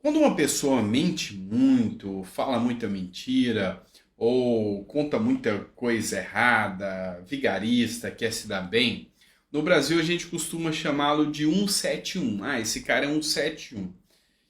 Quando uma pessoa mente muito, fala muita mentira, ou conta muita coisa errada, vigarista, quer se dar bem, no Brasil a gente costuma chamá-lo de 171. Ah, esse cara é 171.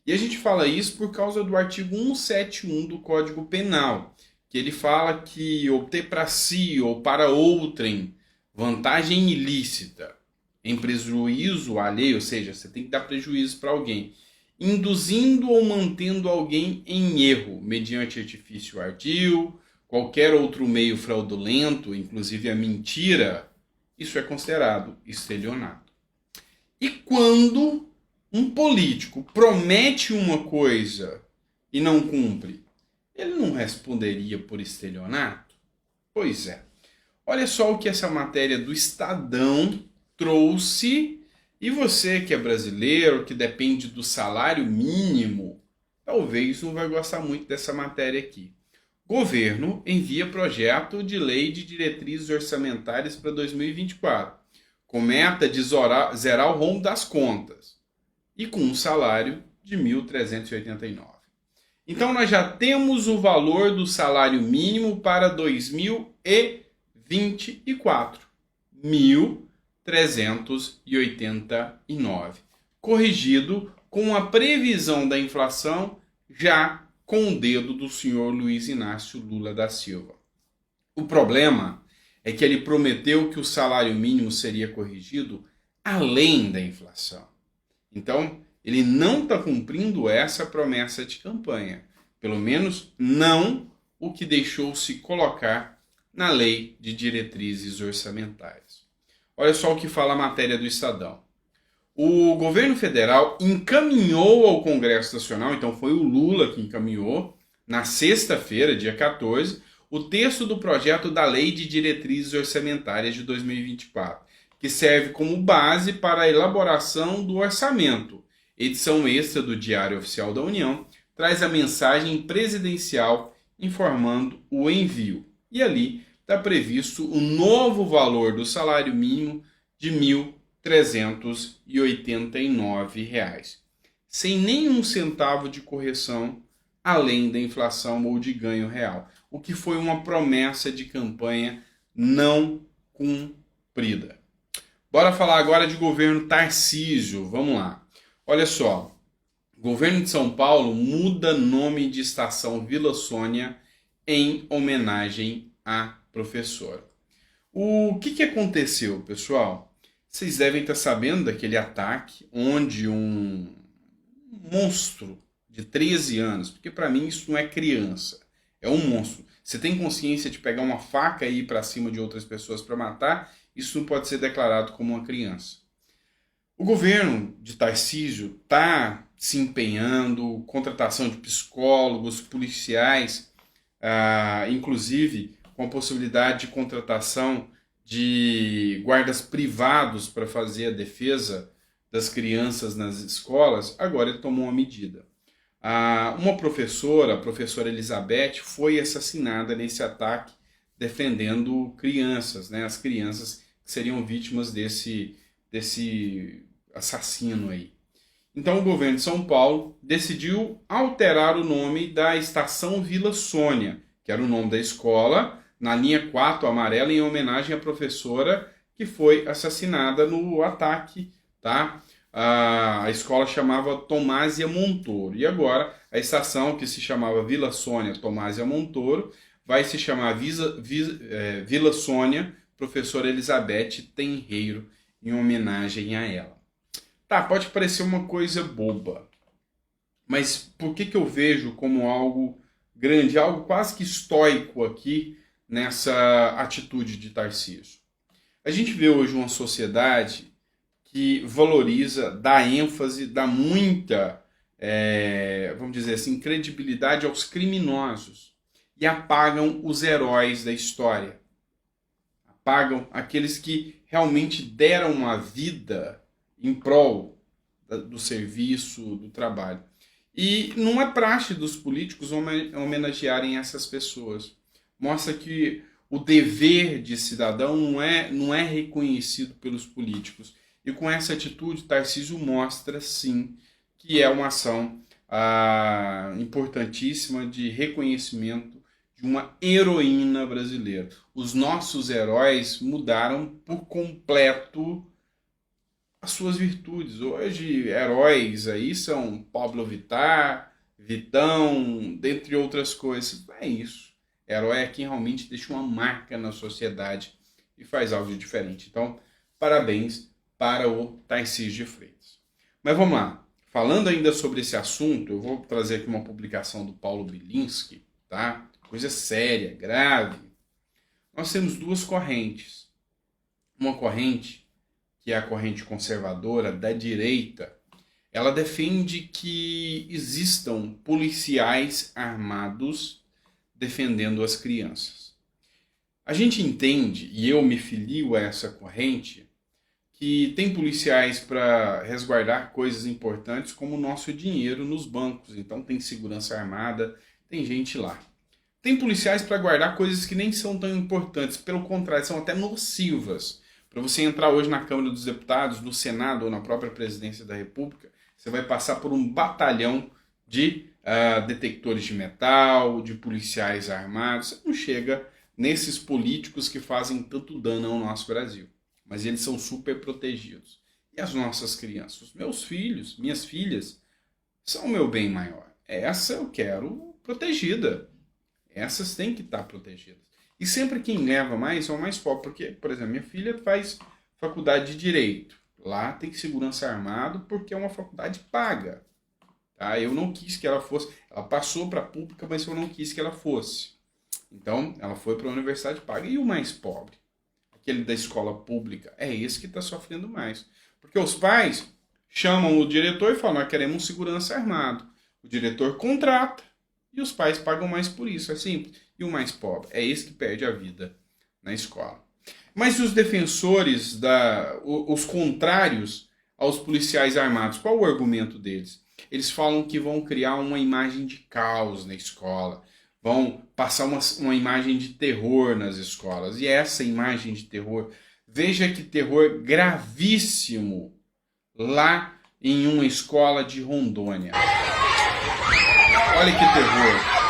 E a gente fala isso por causa do artigo 171 do Código Penal, que ele fala que obter para si ou para outrem vantagem ilícita em prejuízo alheio, ou seja, você tem que dar prejuízo para alguém, induzindo ou mantendo alguém em erro, mediante artifício ardil, qualquer outro meio fraudulento, inclusive a mentira, isso é considerado estelionato. E quando um político promete uma coisa e não cumpre, ele não responderia por estelionato? Pois é. Olha só o que essa matéria do Estadão trouxe. E você que é brasileiro, que depende do salário mínimo, talvez não vai gostar muito dessa matéria aqui. Governo envia projeto de lei de diretrizes orçamentárias para 2024, com meta de zerar o rombo das contas e com um salário de 1.389. Então nós já temos o valor do salário mínimo para 2024. 1.389. Corrigido com a previsão da inflação já com o dedo do senhor Luiz Inácio Lula da Silva. O problema é que ele prometeu que o salário mínimo seria corrigido além da inflação. Então, ele não está cumprindo essa promessa de campanha. Pelo menos não o que deixou-se colocar na lei de diretrizes orçamentárias. Olha só o que fala a matéria do Estadão. O governo federal encaminhou ao Congresso Nacional, então foi o Lula que encaminhou, na sexta-feira, dia 14, o texto do projeto da Lei de Diretrizes Orçamentárias de 2024, que serve como base para a elaboração do orçamento. Edição extra do Diário Oficial da União traz a mensagem presidencial informando o envio. E ali está previsto o novo valor do salário mínimo de R$ 1.389, sem nenhum centavo de correção além da inflação ou de ganho real, o que foi uma promessa de campanha não cumprida. Bora falar agora de governo Tarcísio, vamos lá. Olha só, o governo de São Paulo muda nome de estação Vila Sônia em homenagem à professora. O que aconteceu, pessoal? Vocês devem estar sabendo daquele ataque onde um monstro de 13 anos, porque para mim isso não é criança, é um monstro. Você tem consciência de pegar uma faca e ir para cima de outras pessoas para matar, isso não pode ser declarado como uma criança. O governo de Tarcísio está se empenhando, contratação de psicólogos, policiais, inclusive com a possibilidade de contratação de guardas privados para fazer a defesa das crianças nas escolas. Agora ele tomou uma medida. Uma professora, a professora Elizabeth, foi assassinada nesse ataque defendendo crianças, né, as crianças que seriam vítimas desse assassino aí. Então o governo de São Paulo decidiu alterar o nome da estação Vila Sônia, que era o nome da escola, na linha 4 amarela, em homenagem à professora que foi assassinada no ataque, tá? A escola chamava Tomásia Montoro. E agora a estação, que se chamava Vila Sônia Tomásia Montoro, vai se chamar Vila Sônia Professora Elizabeth Tenreiro, em homenagem a ela. Tá, pode parecer uma coisa boba, mas por que eu vejo como algo grande, algo quase que estoico aqui nessa atitude de Tarcísio? A gente vê hoje uma sociedade que valoriza, dá ênfase, dá muita, vamos dizer assim, credibilidade aos criminosos e apagam os heróis da história. Apagam aqueles que realmente deram uma vida em prol do serviço, do trabalho. E não é praxe dos políticos homenagearem essas pessoas. Mostra que o dever de cidadão não é reconhecido pelos políticos. E com essa atitude, Tarcísio mostra, sim, que é uma ação importantíssima de reconhecimento de uma heroína brasileira. Os nossos heróis mudaram por completo as suas virtudes. Hoje, heróis aí são Pablo Vittar, Vitão, dentre outras coisas. É isso. Herói é quem realmente deixa uma marca na sociedade e faz algo de diferente. Então, parabéns para o Tarcísio de Freitas. Mas vamos lá. Falando ainda sobre esse assunto, eu vou trazer aqui uma publicação do Paulo Bilinski, tá? Coisa séria, grave. Nós temos duas correntes. Uma corrente, que é a corrente conservadora da direita, ela defende que existam policiais armados defendendo as crianças. A gente entende, e eu me filio a essa corrente, que tem policiais para resguardar coisas importantes como o nosso dinheiro nos bancos. Então tem segurança armada, tem gente lá. Tem policiais para guardar coisas que nem são tão importantes, pelo contrário, são até nocivas. Para você entrar hoje na Câmara dos Deputados, no Senado ou na própria Presidência da República, você vai passar por um batalhão de detectores de metal, de policiais armados. Você não chega nesses políticos que fazem tanto dano ao nosso Brasil. Mas eles são super protegidos. E as nossas crianças? Os meus filhos, minhas filhas, são o meu bem maior. Essa eu quero protegida. Essas têm que estar protegidas. E sempre quem leva mais são mais pobres. Porque, por exemplo, minha filha faz faculdade de Direito. Lá tem segurança armado porque é uma faculdade paga. Tá? Eu não quis que ela fosse. Ela passou para a pública, mas eu não quis que ela fosse. Então, ela foi para a universidade paga. E o mais pobre? Aquele da escola pública, é esse que está sofrendo mais. Porque os pais chamam o diretor e falam, nós queremos segurança armado. O diretor contrata e os pais pagam mais por isso, é simples. E o mais pobre, é esse que perde a vida na escola. Mas os defensores, os contrários aos policiais armados, qual o argumento deles? Eles falam que vão criar uma imagem de caos na escola, vão passar uma imagem de terror nas escolas. E essa imagem de terror, veja que terror gravíssimo lá em uma escola de Rondônia. Olha que terror.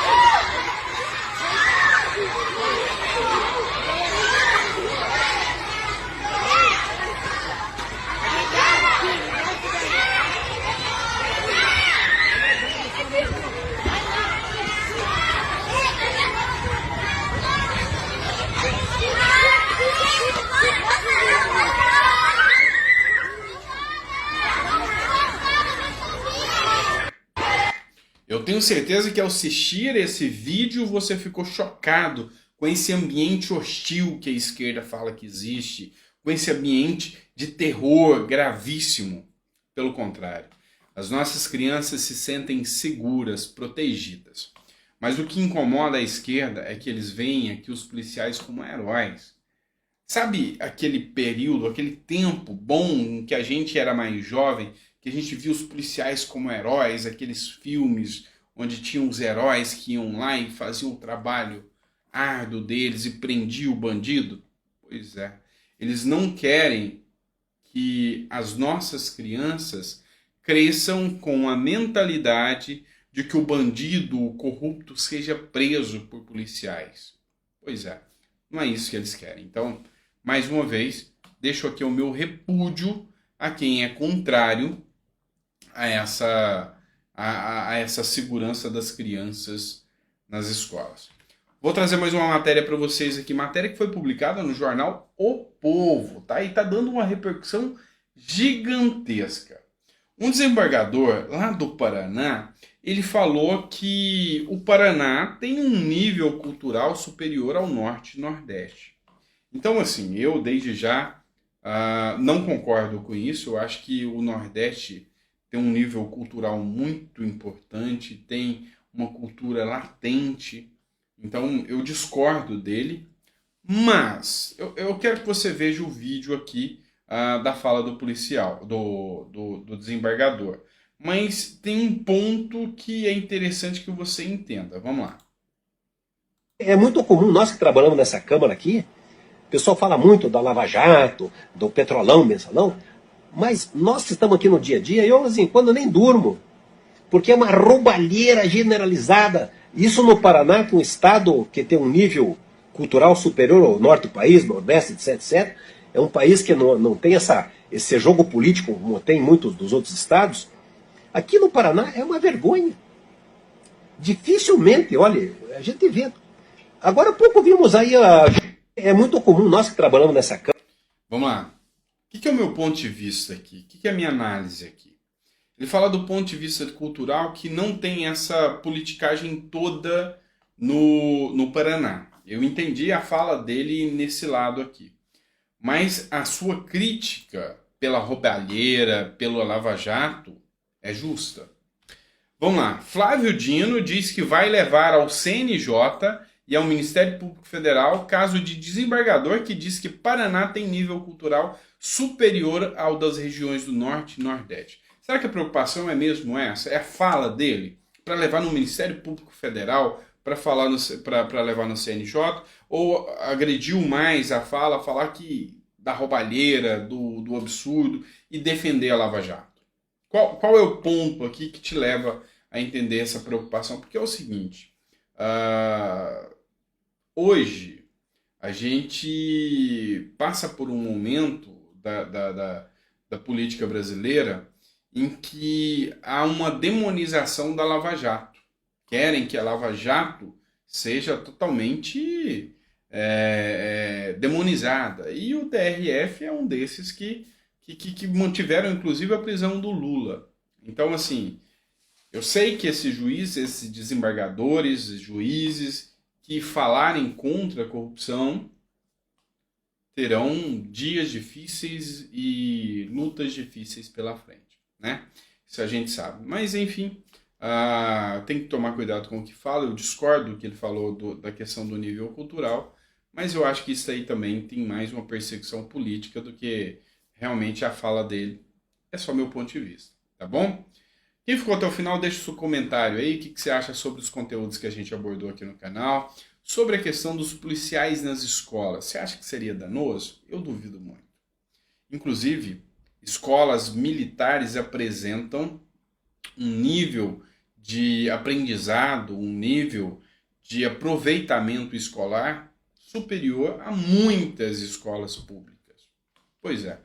Eu tenho certeza que ao assistir esse vídeo você ficou chocado com esse ambiente hostil que a esquerda fala que existe, com esse ambiente de terror gravíssimo. Pelo contrário, as nossas crianças se sentem seguras, protegidas. Mas o que incomoda a esquerda é que eles veem aqui os policiais como heróis. Sabe aquele período, aquele tempo bom em que a gente era mais jovem, que a gente via os policiais como heróis, aqueles filmes onde tinham os heróis que iam lá e faziam o trabalho árduo deles e prendiam o bandido? Pois é, eles não querem que as nossas crianças cresçam com a mentalidade de que o bandido, o corrupto, seja preso por policiais. Pois é, não é isso que eles querem. Então, mais uma vez, deixo aqui o meu repúdio a quem é contrário a essa segurança das crianças nas escolas. Vou trazer mais uma matéria para vocês aqui, matéria que foi publicada no jornal O Povo, tá? E está dando uma repercussão gigantesca. Um desembargador lá do Paraná, ele falou que o Paraná tem um nível cultural superior ao Norte e Nordeste. Então, assim, eu desde já não concordo com isso. Eu acho que o Nordeste tem um nível cultural muito importante, tem uma cultura latente. Então, eu discordo dele. Mas, eu quero que você veja o vídeo aqui da fala do policial, do desembargador. Mas tem um ponto que é interessante que você entenda. Vamos lá. É muito comum, nós que trabalhamos nessa Câmara aqui, o pessoal fala muito da Lava Jato, do Petrolão, Mensalão, mas nós que estamos aqui no dia a dia, eu, assim, quando nem durmo, porque é uma roubalheira generalizada. Isso no Paraná, que é um estado que tem um nível cultural superior ao norte do país, nordeste, etc, etc. É um país que não tem esse jogo político como tem em muitos dos outros estados. Aqui no Paraná é uma vergonha. Dificilmente, olha, a gente vê. Agora há pouco vimos aí, é muito comum, nós que trabalhamos nessa Câmara. Vamos lá. O que é o meu ponto de vista aqui? O que é a minha análise aqui? Ele fala do ponto de vista cultural que não tem essa politicagem toda no Paraná. Eu entendi a fala dele nesse lado aqui. Mas a sua crítica pela roubalheira, pelo Lava Jato, é justa. Vamos lá. Flávio Dino diz que vai levar ao CNJ e ao Ministério Público Federal caso de desembargador que diz que Paraná tem nível cultural superior ao das regiões do Norte e Nordeste. Será que a preocupação é mesmo essa? É a fala dele para levar no Ministério Público Federal, para levar no CNJ? Ou agrediu mais a fala, falar que da roubalheira, do absurdo e defender a Lava Jato? Qual é o ponto aqui que te leva a entender essa preocupação? Porque é o seguinte, hoje a gente passa por um momento da política brasileira em que há uma demonização da Lava Jato. Querem que a Lava Jato seja totalmente demonizada. E o TRF é um desses que mantiveram, inclusive, a prisão do Lula. Então, assim, eu sei que esses juízes, esses desembargadores, juízes que falarem contra a corrupção terão dias difíceis e lutas difíceis pela frente, né? Isso a gente sabe. Mas, enfim, tem que tomar cuidado com o que fala. Eu discordo do que ele falou da questão do nível cultural, mas eu acho que isso aí também tem mais uma perseguição política do que realmente a fala dele. É só meu ponto de vista, tá bom? Quem ficou até o final, deixa o seu comentário aí, o que você acha sobre os conteúdos que a gente abordou aqui no canal, sobre a questão dos policiais nas escolas. Você acha que seria danoso? Eu duvido muito. Inclusive, escolas militares apresentam um nível de aprendizado, um nível de aproveitamento escolar superior a muitas escolas públicas. Pois é,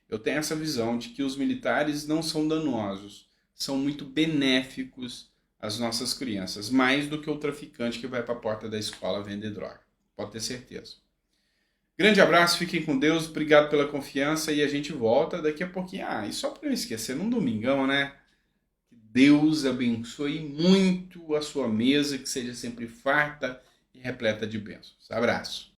eu tenho essa visão de que os militares não são danosos, são muito benéficos às nossas crianças, mais do que o traficante que vai para a porta da escola vender droga. Pode ter certeza. Grande abraço, fiquem com Deus, obrigado pela confiança e a gente volta daqui a pouquinho. E só para não esquecer, num domingão, né? Que Deus abençoe muito a sua mesa, que seja sempre farta e repleta de bênçãos. Abraço.